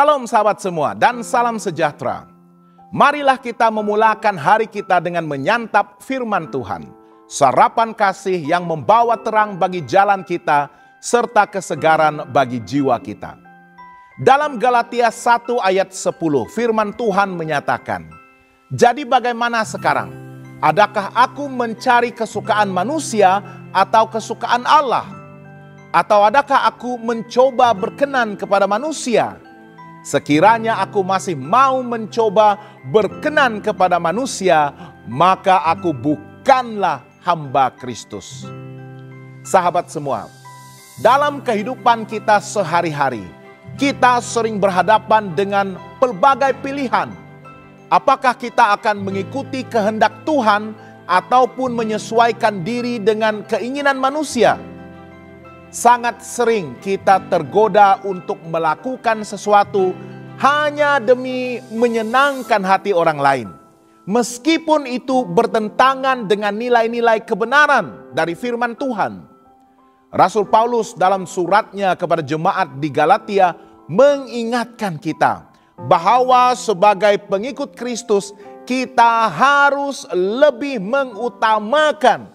Shalom sahabat semua dan salam sejahtera. Marilah kita memulakan hari kita dengan menyantap firman Tuhan. Sarapan kasih yang membawa terang bagi jalan kita serta kesegaran bagi jiwa kita. Dalam Galatia 1 ayat 10 firman Tuhan menyatakan, "Jadi bagaimana sekarang? Adakah aku mencari kesukaan manusia atau kesukaan Allah? Atau adakah aku mencoba berkenan kepada manusia? Sekiranya aku masih mau mencoba berkenan kepada manusia, maka aku bukanlah hamba Kristus." Sahabat semua, dalam kehidupan kita sehari-hari, kita sering berhadapan dengan pelbagai pilihan. Apakah kita akan mengikuti kehendak Tuhan ataupun menyesuaikan diri dengan keinginan manusia? Sangat sering kita tergoda untuk melakukan sesuatu hanya demi menyenangkan hati orang lain. Meskipun itu bertentangan dengan nilai-nilai kebenaran dari firman Tuhan. Rasul Paulus dalam suratnya kepada jemaat di Galatia mengingatkan kita bahwa sebagai pengikut Kristus kita harus lebih mengutamakan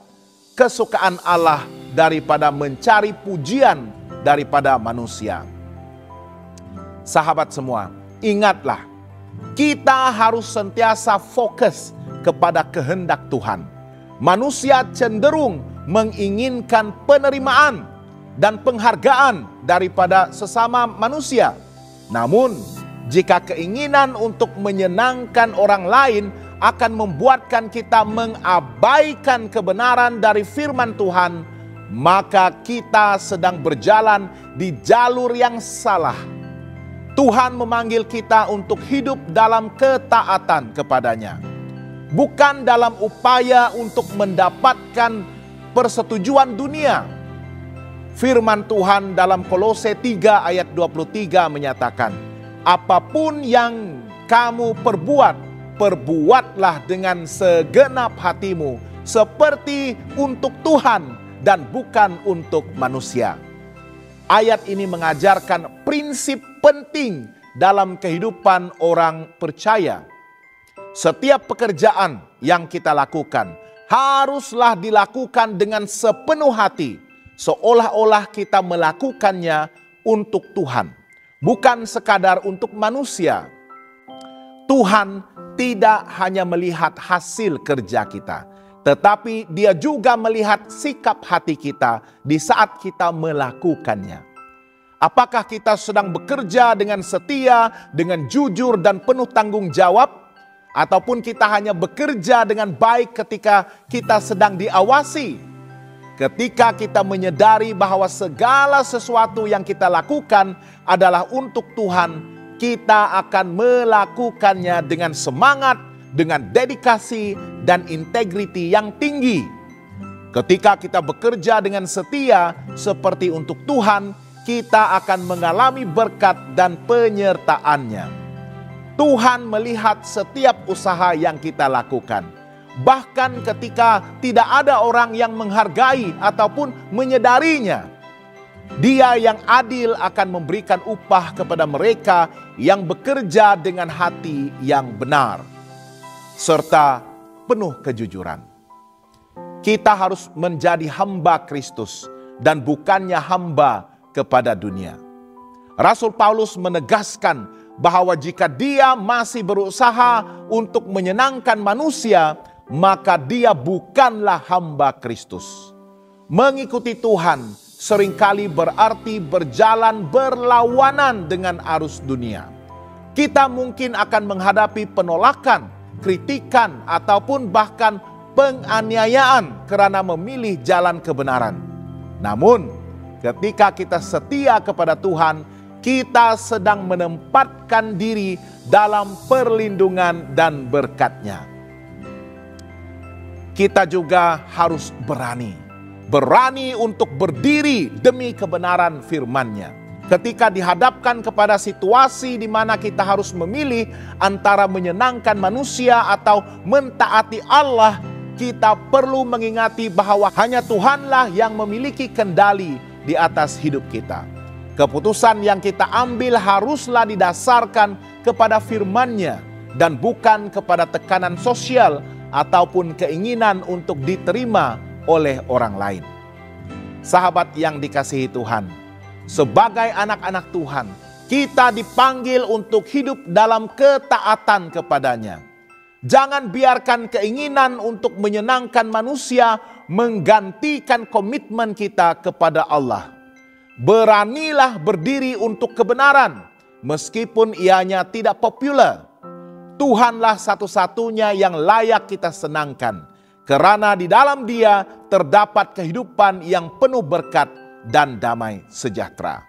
kesukaan Allah daripada mencari pujian daripada manusia. Sahabat semua, ingatlah, kita harus sentiasa fokus kepada kehendak Tuhan. Manusia cenderung menginginkan penerimaan dan penghargaan daripada sesama manusia. Namun, jika keinginan untuk menyenangkan orang lain akan membuatkan kita mengabaikan kebenaran dari firman Tuhan, maka kita sedang berjalan di jalur yang salah. Tuhan memanggil kita untuk hidup dalam ketaatan kepadanya, bukan dalam upaya untuk mendapatkan persetujuan dunia. Firman Tuhan dalam Kolose 3 ayat 23 menyatakan, "Apapun yang kamu perbuat, perbuatlah dengan segenap hatimu, seperti untuk Tuhan dan bukan untuk manusia." Ayat ini mengajarkan prinsip penting dalam kehidupan orang percaya. Setiap pekerjaan yang kita lakukan haruslah dilakukan dengan sepenuh hati, seolah-olah kita melakukannya untuk Tuhan, bukan sekadar untuk manusia. Tuhan tidak hanya melihat hasil kerja kita, tetapi Dia juga melihat sikap hati kita di saat kita melakukannya. Apakah kita sedang bekerja dengan setia, dengan jujur dan penuh tanggung jawab? Ataupun kita hanya bekerja dengan baik ketika kita sedang diawasi? Ketika kita menyadari bahwa segala sesuatu yang kita lakukan adalah untuk Tuhan, kita akan melakukannya dengan semangat, dengan dedikasi dan integriti yang tinggi. Ketika kita bekerja dengan setia seperti untuk Tuhan, kita akan mengalami berkat dan penyertaannya. Tuhan melihat setiap usaha yang kita lakukan. Bahkan ketika tidak ada orang yang menghargai ataupun menyadarinya, Dia yang adil akan memberikan upah kepada mereka yang bekerja dengan hati yang benar serta penuh kejujuran. Kita harus menjadi hamba Kristus dan bukannya hamba kepada dunia. Rasul Paulus menegaskan bahwa jika dia masih berusaha untuk menyenangkan manusia, maka dia bukanlah hamba Kristus. Mengikuti Tuhan seringkali berarti berjalan berlawanan dengan arus dunia. Kita mungkin akan menghadapi penolakan, kritikan, ataupun bahkan penganiayaan karena memilih jalan kebenaran. Namun, ketika kita setia kepada Tuhan, kita sedang menempatkan diri dalam perlindungan dan berkat-Nya. Kita juga harus berani untuk berdiri demi kebenaran firman-Nya. Ketika dihadapkan kepada situasi di mana kita harus memilih antara menyenangkan manusia atau mentaati Allah, kita perlu mengingati bahwa hanya Tuhanlah yang memiliki kendali di atas hidup kita. Keputusan yang kita ambil haruslah didasarkan kepada firman-Nya dan bukan kepada tekanan sosial ataupun keinginan untuk diterima oleh orang lain. Sahabat yang dikasihi Tuhan, sebagai anak-anak Tuhan, kita dipanggil untuk hidup dalam ketaatan kepada-Nya. Jangan biarkan keinginan untuk menyenangkan manusia menggantikan komitmen kita kepada Allah. Beranilah berdiri untuk kebenaran, meskipun ianya tidak populer. Tuhanlah satu-satunya yang layak kita senangkan, karena di dalam Dia terdapat kehidupan yang penuh berkat dan damai sejahtera.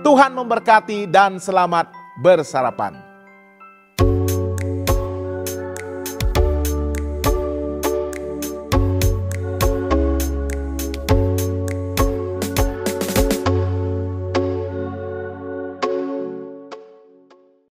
Tuhan memberkati dan selamat bersarapan.